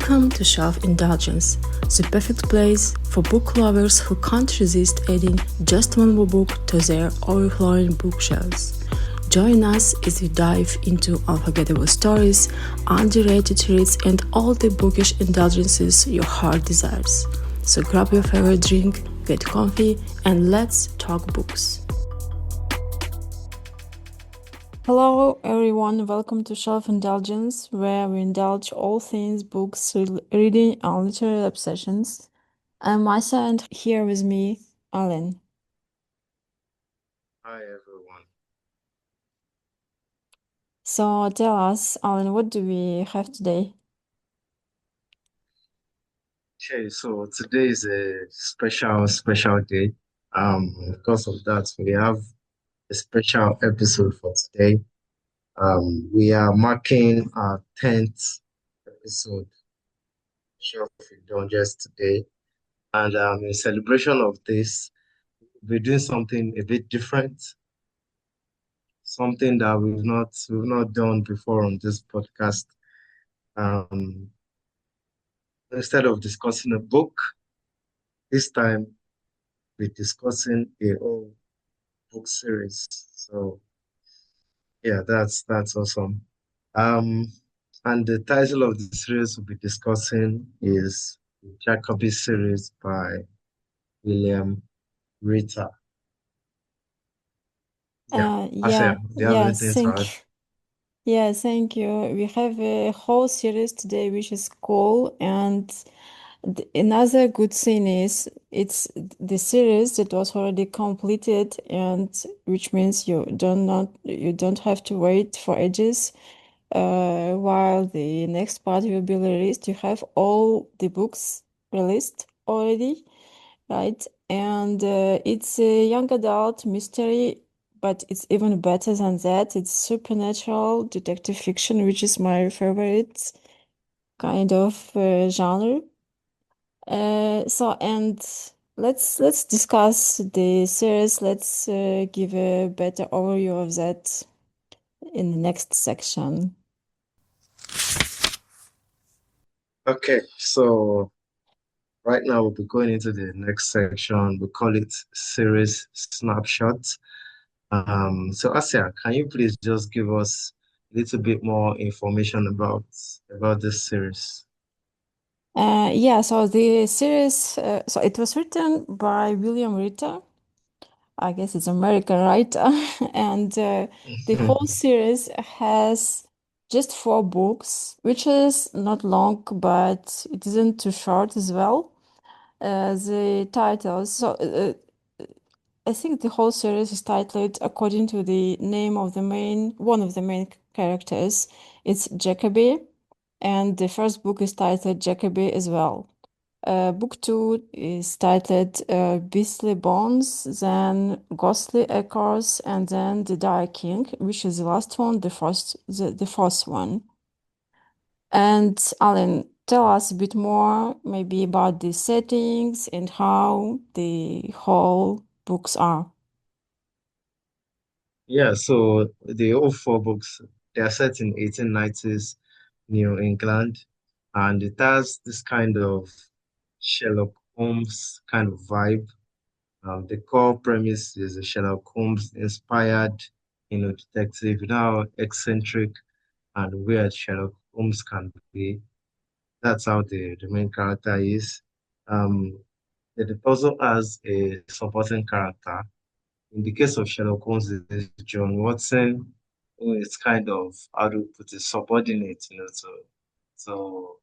Welcome to Shelf Indulgence, the perfect place for book lovers who can't resist adding just one more book to their overflowing bookshelves. Join us as we dive into unforgettable stories, underrated reads, and all the bookish indulgences your heart desires. So grab your favorite drink, get comfy, and let's talk books. Hello everyone, welcome to Shelf Indulgence, where we indulge all things books, reading, and literary obsessions. I'm Masa, and here with me, Alan. Hi everyone. So tell us, Alan, what do we have today? Okay, so today is a special day. Because of that, we have a special episode for today. We are marking our 10th episode Shelf Indulgence today, and in celebration of this, we're doing something a bit different, something that we've not done before on this podcast. Um, Instead of discussing a book, this time we're discussing a whole book series. So yeah, that's awesome. Um, and the title of the series we'll be discussing is the Jackaby series by William Ritter. Yeah, Yeah, Asia, do you have yeah, anything to thank add? you. Yeah, thank you. We have a whole series today, which is cool. And another good thing is it's the series that was already completed, and which means you don't have to wait for ages. While the next part will be released, you have all the books released already, right? And it's a young adult mystery, but it's even better than that. It's supernatural detective fiction, which is my favorite kind of genre. And let's discuss the series. Let's give a better overview of that in the next section. Okay, so right now we'll be going into the next section. We call it series snapshots. So Asia, can you please just give us a little bit more information about this series? Yeah, so the series, so it was written by William Ritter. I guess it's American writer, and the whole series has just 4 books, which is not long, but it isn't too short as well. The titles, so I think the whole series is titled according to the name of one of the main characters. It's Jackaby, and the first book is titled Jackaby as well. Book 2 is titled Beastly Bones, then Ghostly Echoes, and then The Dire King, which is the last one, the fourth one. And Alan, tell us a bit more, maybe about the settings and how the whole books are. Yeah, so the all 4 books, they are set in 1890s New England, and it has this kind of Sherlock Holmes kind of vibe. The core premise is a Sherlock Holmes inspired, detective. You know how eccentric and weird Sherlock Holmes can be. That's how the main character is. Um, it also has a supporting character. In the case of Sherlock Holmes, it's John Watson, who is kind of, how to put it, subordinate, so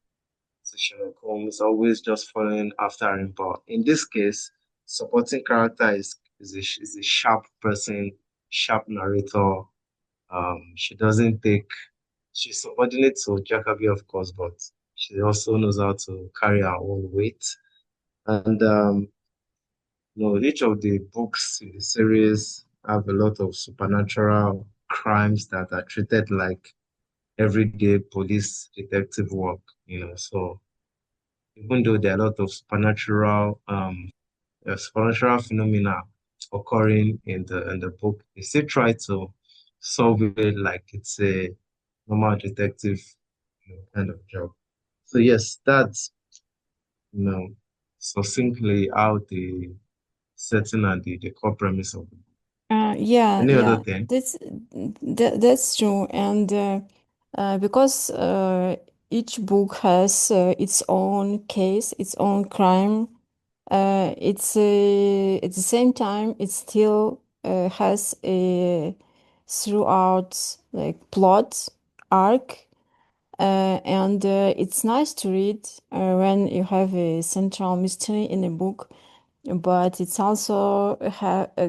to Sherlock Holmes, always just following after him. But in this case, supporting character is a sharp person, sharp narrator. She doesn't take, she's subordinate to Jackaby, of course, but she also knows how to carry her own weight. And each of the books in the series have a lot of supernatural crimes that are treated like everyday police detective work, So even though there are a lot of supernatural phenomena occurring in the book, they still try to solve it like it's a normal detective kind of job. So yes, that's you know succinctly how the setting and the core premise of the book. Yeah, Any other yeah, thing? that's true, and because each book has its own case, its own crime. It's at the same time it still has a throughout like plot arc, and it's nice to read when you have a central mystery in a book, but it's also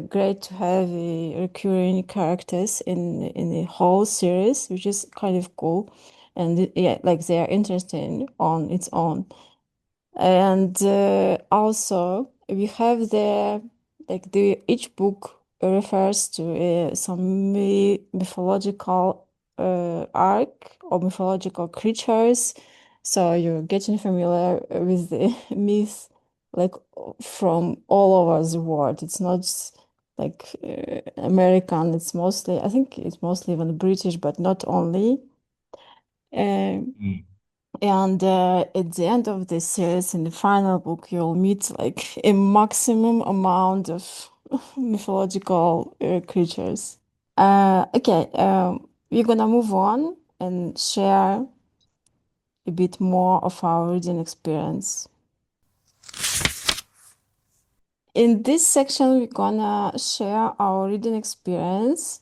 great to have recurring characters in the whole series, which is kind of cool, and yeah, like they are interesting on its own. And also we have the like the each book refers to some mythological arc or mythological creatures. So you're getting familiar with the myths like from all over the world. It's not just like American. It's mostly, I think it's mostly even British, but not only. Um, Mm, and at the end of the series, in the final book, you'll meet like a maximum amount of mythological creatures. Okay, we're gonna move on and share a bit more of our reading experience. In this section, we're gonna share our reading experience.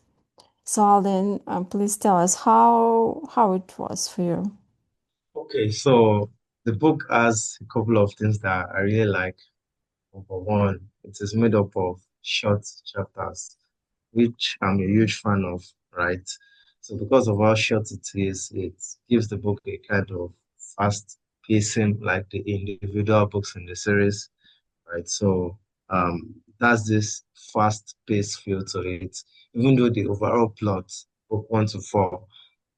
So, Alden, please tell us how it was for you. okay, so the book has a couple of things that I really like. Number one, it is made up of short chapters, which I'm a huge fan of, right? So because of how short it is, it gives the book a kind of fast pacing, like the individual books in the series, right? So that's this fast paced feel to it. Even though the overall plot, book one to four,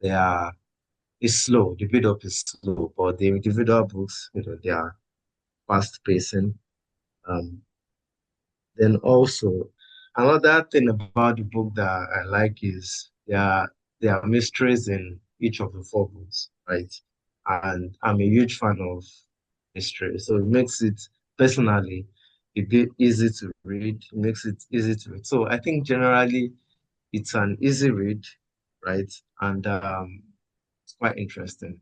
they are is slow. The build up is slow, but the individual books, they are fast pacing. Um, then also, another thing about the book that I like is there are mysteries in each of the four books, right? And I'm a huge fan of mystery, so it makes it personally a bit easy to read. It makes it easy to read. So I think generally it's an easy read, right? And it's quite interesting.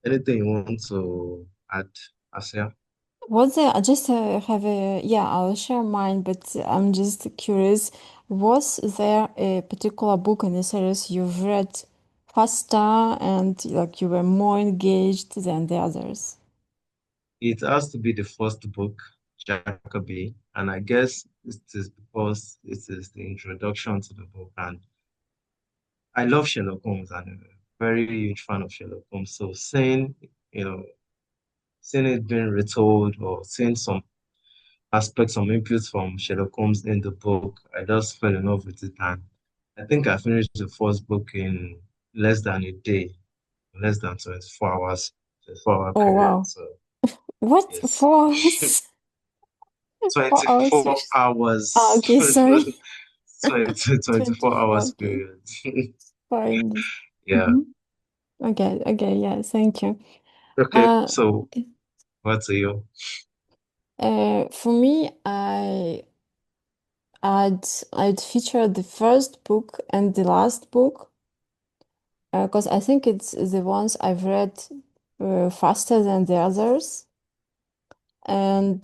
Anything you want to add, Asia? Was there, I just have a, yeah, I'll share mine, but I'm just curious. Was there a particular book in the series you've read faster and like you were more engaged than the others? It has to be the first book, Jackaby, and I guess it is because it is the introduction to the book, and I love Sherlock Holmes. I'm a very huge fan of Sherlock Holmes. So you know, seeing it being retold or seeing some aspects, some inputs from Sherlock Holmes in the book, I just fell in love with it, and I think I finished the first book in less than a day, less than 24 hours, 24-hour Oh, period. wow. So What? yes. 4 hours? 4 hours? 24 Ah, hours, okay, sorry. 24 24, hours okay. period. Fine. Yeah. Mm-hmm. Okay, okay, yeah, thank you. Okay. Uh, So what's you? for me, I'd feature the first book and the last book because I think it's the ones I've read faster than the others. And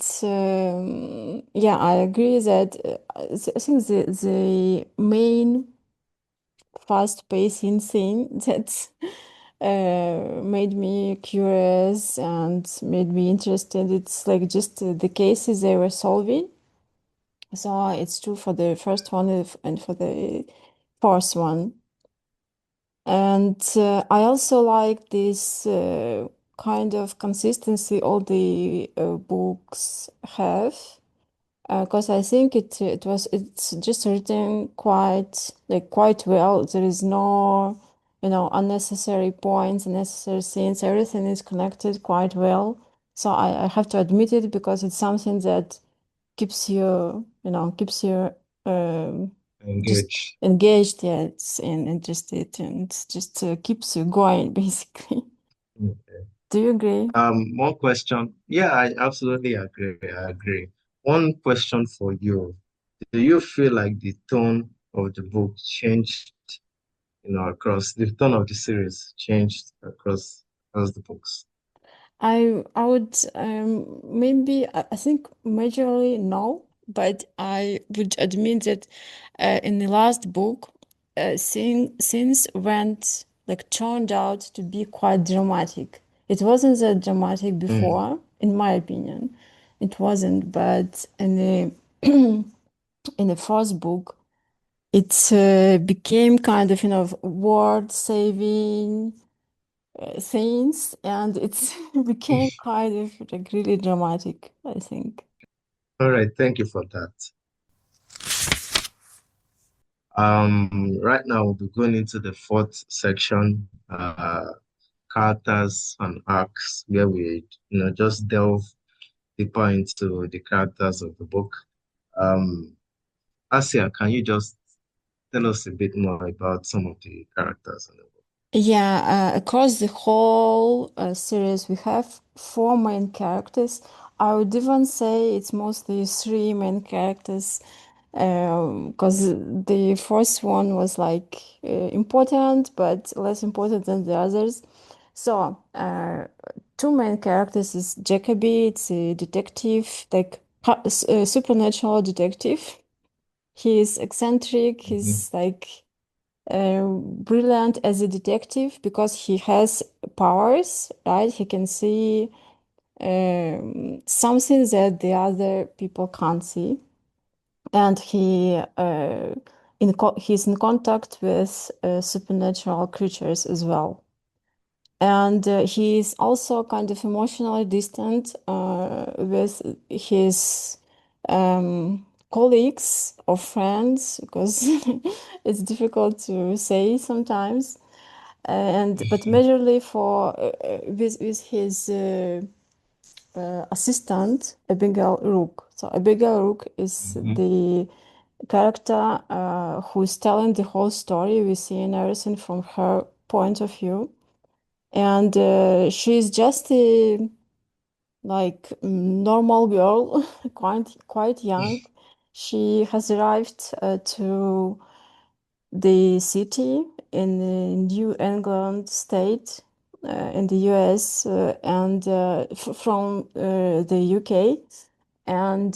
yeah, I agree that I think the main fast-pacing thing that made me curious and made me interested, it's like just the cases they were solving. So it's true for the first one and for the fourth one. And I also like this kind of consistency all the books have, because I think it's just written quite well. There is no, unnecessary points, unnecessary scenes. Everything is connected quite well. So I have to admit it because it's something that keeps you um, just Engage. engaged, yes, and interested, and just keeps you going, basically. Okay. Do you agree? One question. Yeah, I absolutely agree. I agree. One question for you. Do you feel like the tone of the book changed, across the tone of the series changed across the books? I would maybe I think majorly no, but I would admit that in the last book, scenes went like turned out to be quite dramatic. It wasn't that dramatic Mm. before, in my opinion. It wasn't, but in the in the first book, it became kind of world saving scenes, and it's became kind of like really dramatic, I think. All right, thank you for that. Right now we'll be going into the fourth section, characters and arcs, where we, just delve deeper into the characters of the book. Um, Asia, can you just tell us a bit more about some of the characters in the book? Yeah, across the whole series, we have four main characters. I would even say it's mostly three main characters, because the first one was like important, but less important than the others. So, two main characters is Jackaby. It's a detective, like a supernatural detective. He's eccentric. Mhm. He's like brilliant as a detective because he has powers, right? He can see something that the other people can't see, and he's in contact with supernatural creatures as well. And he is also kind of emotionally distant with his colleagues or friends because it's difficult to say sometimes. And but majorly for with his assistant Abigail Rook. So Abigail Rook is Mhm. the character who is telling the whole story. We see everything from her point of view, and she's just a like normal girl, quite young. She has arrived to the city in the New England state in the US, and from the UK. And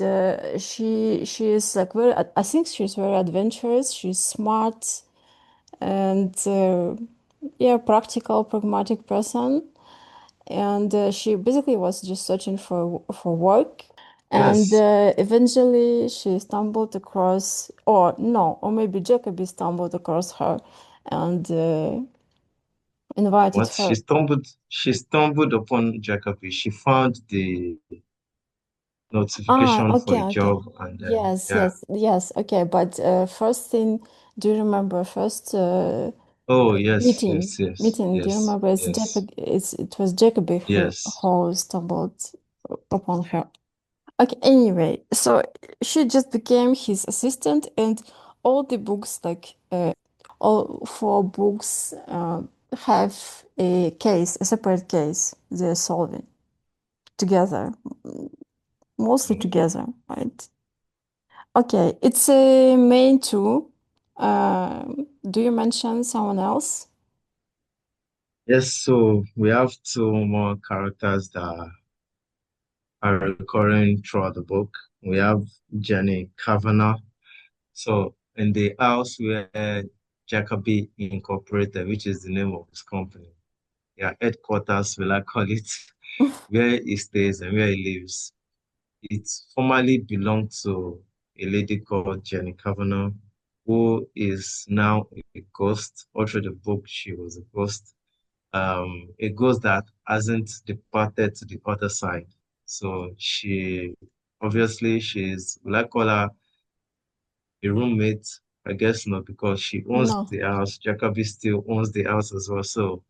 she is like very, I think she's very adventurous. She's smart and yeah, practical, pragmatic person. And she basically was just searching for work. And Yes. eventually she stumbled across, or no, or maybe Jacoby stumbled across her and invited What her. she stumbled upon Jackaby. She found the Ah, notification for okay, a okay. job and then Yes, yeah. yes, yes. Okay, but first thing, do you remember first Oh yes, meeting? yes, yes, Meeting. Do you yes, remember? It's yes, Jacob. It was Jacoby yes. who stumbled upon her. Okay, anyway, so she just became his assistant, and all the books, like all four books, have a case, a separate case they're solving together, mostly Mm. together, right? Okay, it's a main two. Do you mention someone else? Yes, so we have two more characters that are recurring throughout the book. We have Jenny Cavanaugh. So in the house where Jackaby Incorporated, which is the name of his company, their headquarters, will I call it, where he stays and where he lives. It formerly belonged to a lady called Jenny Cavanaugh, who is now a ghost. All through the book, she was a ghost. A ghost that hasn't departed to the other side. So obviously she's, will I call her a roommate? I guess not, because she owns No. the house. Jacoby still owns the house as well. So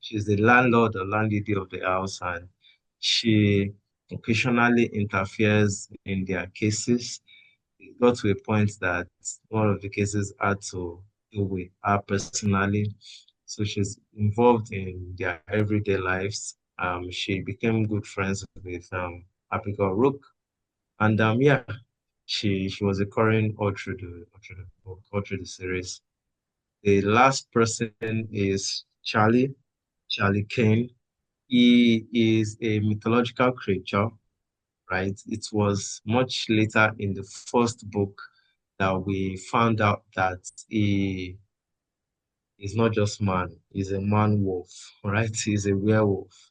she's the landlord or landlady of the house, and she occasionally interferes in their cases. It got to a point that one of the cases had to do with her personally. So she's involved in their everyday lives. She became good friends with Abigail Rook, and yeah, she was occurring all through the book, all through the series. The last person is Charlie Kane. He is a mythological creature, right? It was much later in the first book that we found out that he is not just man, he's a man wolf, right? He's a werewolf.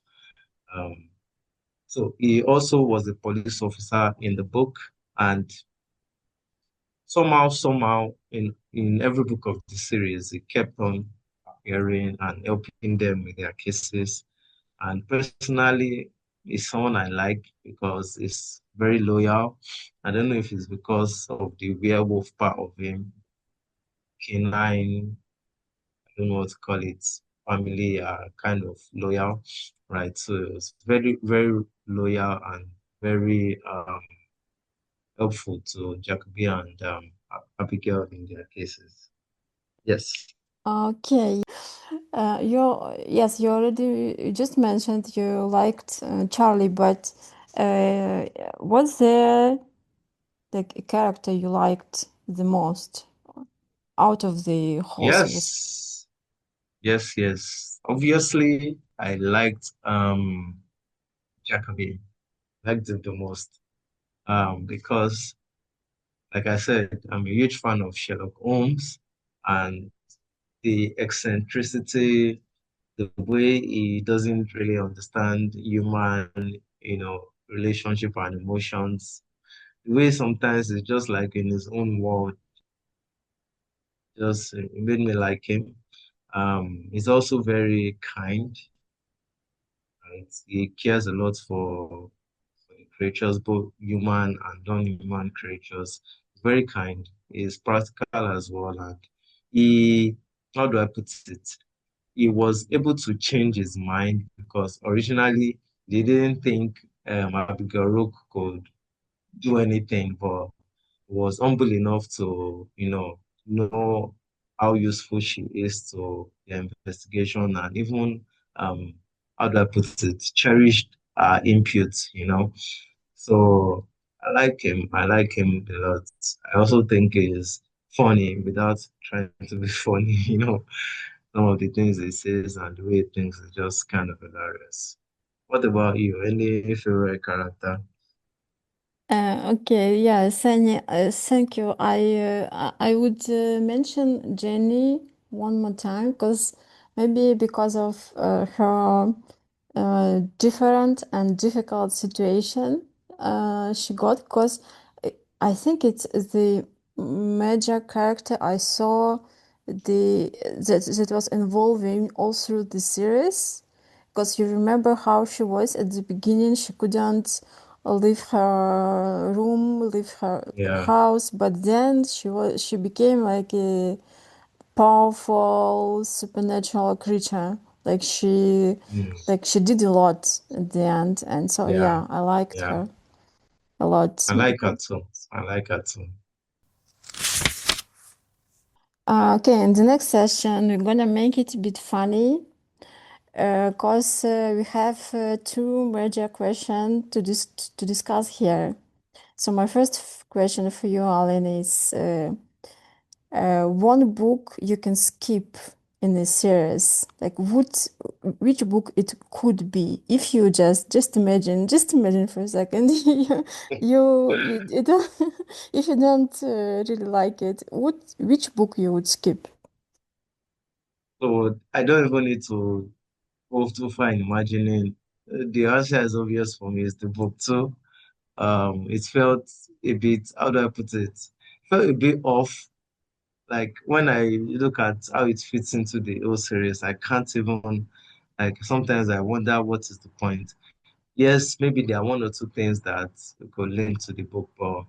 Um, so he also was a police officer in the book, and somehow, in every book of the series, he kept on appearing and helping them with their cases. And personally, he's someone I like because he's very loyal. I don't know if it's because of the werewolf part of him, canine, I don't know what to call it, family are kind of loyal, right? So it's very loyal and very helpful to Jackaby and Abigail in their cases. Yes. Okay. You already you just mentioned you liked Charlie, but uh, was there like a character you liked the most out of the whole series? Yes. Yes. Obviously, I liked Jackaby. Liked him the most. Because like I said, I'm a huge fan of Sherlock Holmes and the eccentricity, the way he doesn't really understand human, relationship and emotions. The way sometimes it's just like in his own world, just it made me like him. He's also very kind, right? He cares a lot for the creatures, both human and non-human creatures. Very kind. He's practical as well, and he, how do I put it? He was able to change his mind because originally they didn't think Abigail Rook could do anything, but was humble enough to, know how useful she is to the investigation and even, um, how do I put it, cherished input, So I like him. I like him a lot. I also think he's funny without trying to be funny, Some of the things he says and the way he thinks is just kind of hilarious. What about you? Any favorite character? Okay, yeah, thank you. I would mention Jenny one more time because maybe because of her different and difficult situation she got because I think it's the major character I saw that was involving all through the series because you remember how she was at the beginning. She couldn't leave her room, leave her Yeah. house, but then she became like a powerful supernatural creature. Mm. Like she did a lot at the end, and so Yeah. yeah, I liked Yeah. her a lot. I like her too. I like her too. Okay, in the next session, we're gonna make it a bit funny, cause we have two major questions to discuss here. So my first question for you, Alan, is one book you can skip in the series. Like, which book it could be? If you just imagine for a second, you don't, if you don't really like it, which book you would skip? So I don't even need to go too far in imagining. The answer is obvious for me. It's the book too. It felt a bit, how do I put it? Felt a bit off. Like when I look at how it fits into the whole series, I can't even like sometimes I wonder what is the point. Yes, maybe there are one or two things that could link to the book, but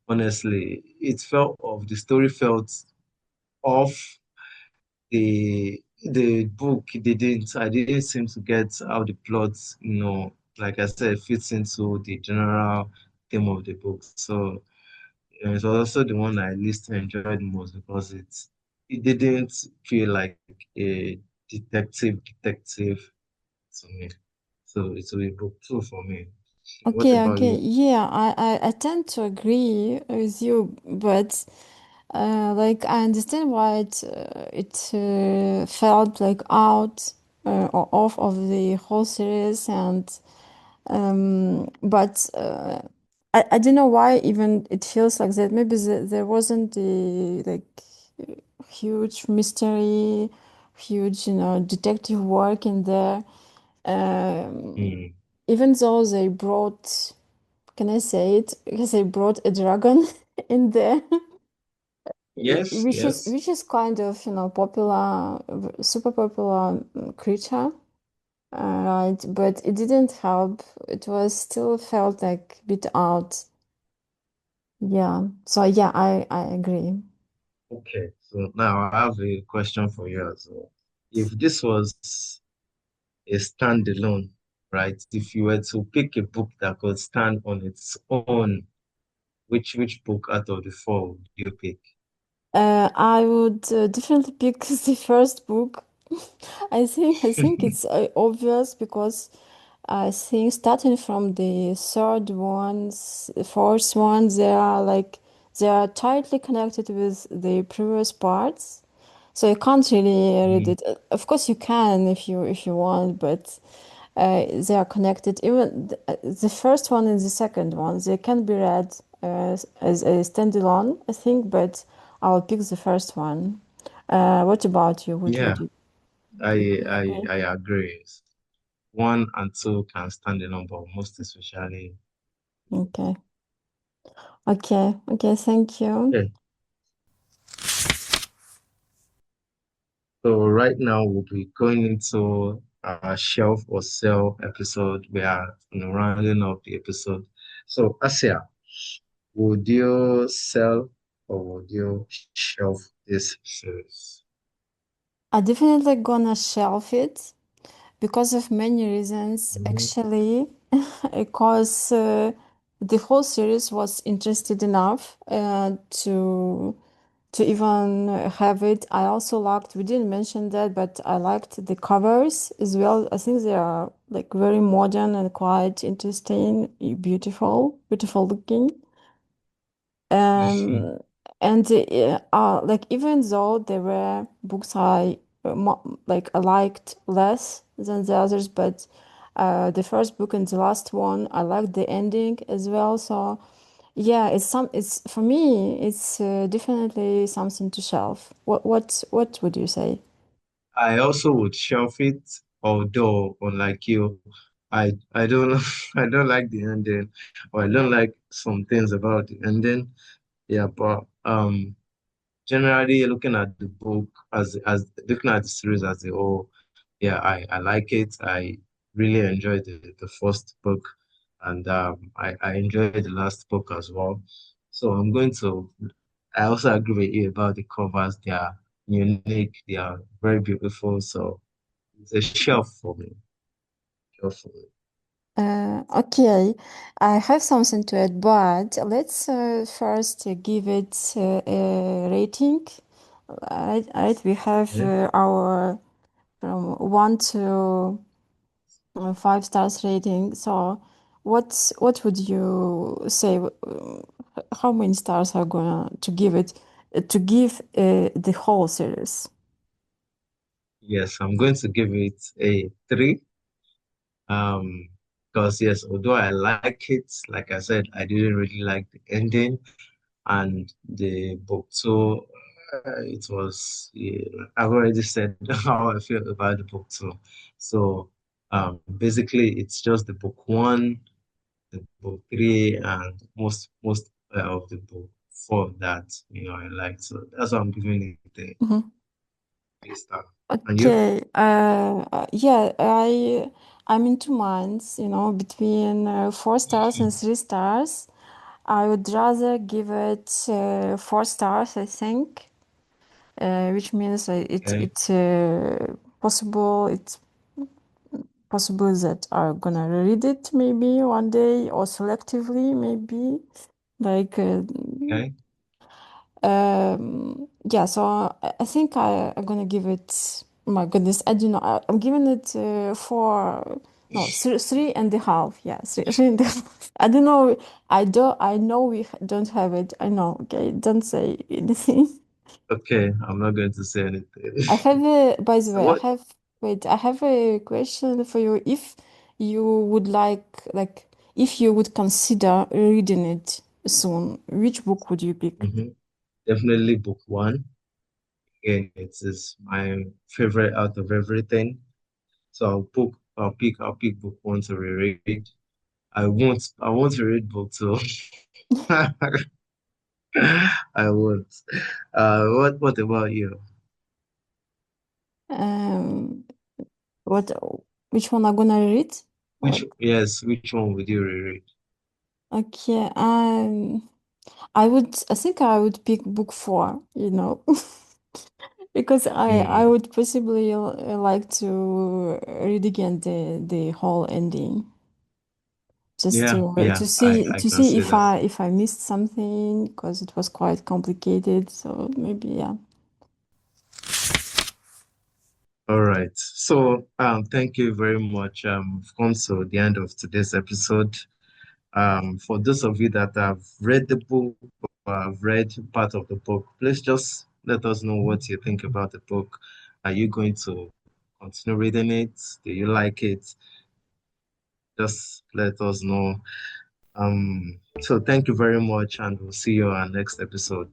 honestly, it felt off. The story felt off. The book didn't. I didn't seem to get how the plot, like I said, fits into the general theme of the book. So it's also the one I least enjoyed most because it didn't feel like a detective to me. So it will be book two for me. What Okay, about okay. you? Yeah, I tend to agree with you, but like I understand why it felt like out or off of the whole series, and but I don't know why even it feels like that. Maybe there wasn't the like huge mystery, huge, detective work in there. Um, Hmm. Even though they brought, can I say it? Because they brought a dragon in there, Yes, yes. which is kind of, popular, super popular creature, right? But it didn't help. It was still felt like a bit out. Yeah. So yeah, I agree. Okay. So now I have a question for you as well. If this was a standalone, right? If you were to pick a book that could stand on its own, which book out of the four would you pick? I would definitely pick the first book. I think it's obvious because I think starting from the third ones, the fourth one, they are tightly connected with the previous parts. So you can't really read Mm. it. Of course you can if you want, but they are connected. Even the first one and the second one, they can be read as a standalone, I think, but I will pick the first one. What about you? Yeah, Would I you I agree? I agree. One and two can stand alone, but most especially. Okay. Okay. Okay. Thank you. Okay. So right now we'll be going into our shelf or sell episode. We are rounding up the episode. So Asia, would you sell or would you shelf this series? I definitely gonna shelf it because of many reasons. Mhm. Actually, because the whole series was interested enough to even have it. I also liked, we didn't mention that, but I liked the covers as well. I think they are like very modern and quite interesting, beautiful looking. Um, and like even though there were books like I liked less than the others, but the first book and the last one I liked the ending as well. So yeah, it's for me it's definitely something to shelf. What would you say? I also would shelf it, although unlike you, I don't I don't like the ending, or I don't like some things about the ending. Yeah, but generally looking at the book as looking at the series as a whole, yeah, I like it. I really enjoyed the first book, and I enjoyed the last book as well. So I also agree with you about the covers. They are unique. They are very beautiful. So it's a shelf for me. Shelf for me. Okay, I have something to add, but let's first give it a rating. Right, we have Okay. our from 1 to 5 stars rating. So, what would you say? How many stars are going to give it? To give the whole series? Yes, I'm going to give it a three. Um, because yes, although I like it, like I said, I didn't really like the ending and the book. So it was, yeah, I've already said how I feel about the book too. So basically, it's just the book one, the book three, and most of the book four that I like. So that's why I'm giving it the Mhm. three star. And you? Okay. Yeah, I'm in two minds. Between 4 stars and 3 stars. I would rather give it 4 stars, I think, which means Okay. it's possible that I'm gonna read it maybe one day or selectively maybe like Okay. yeah. So I think I'm gonna give it. My goodness, I do not. I'm giving it 4. No, 3.5. Yeah, three and a half. I don't know. I know we don't have it. I know. Okay, don't say anything. Okay, I'm not going to say anything. I have a, by the So way, what? wait, I have a question for you. If you would like, if you would consider reading it soon, which book would you pick? Mhm. Definitely book one. Again, it is my favorite out of everything. So I'll pick book one to reread. I want to read book two. I won't. What about you? Um, what, which one I'm gonna read? What? Which one would you reread? Okay, I think I would pick book four, because I Hmm. would possibly like to read again the whole ending. Just Yeah, to yeah, I can see see that. if I missed something because it was quite complicated. So maybe yeah. All right. So thank you very much. We've come to the end of today's episode. For those of you that have read the book or have read part of the book, please just let us know what you think about the book. Are you going to continue reading it? Do you like it? Just let us know. So thank you very much, and we'll see you on our next episode.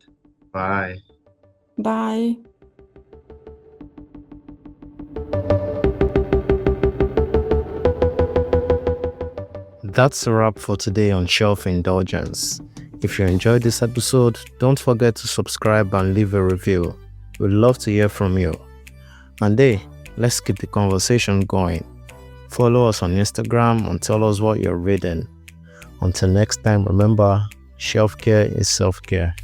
Bye. Bye. That's a wrap for today on Shelf Indulgence. If you enjoyed this episode, don't forget to subscribe and leave a review. We'd love to hear from you. And hey, let's keep the conversation going. Follow us on Instagram and tell us what you're reading. Until next time, remember, shelf care is self care.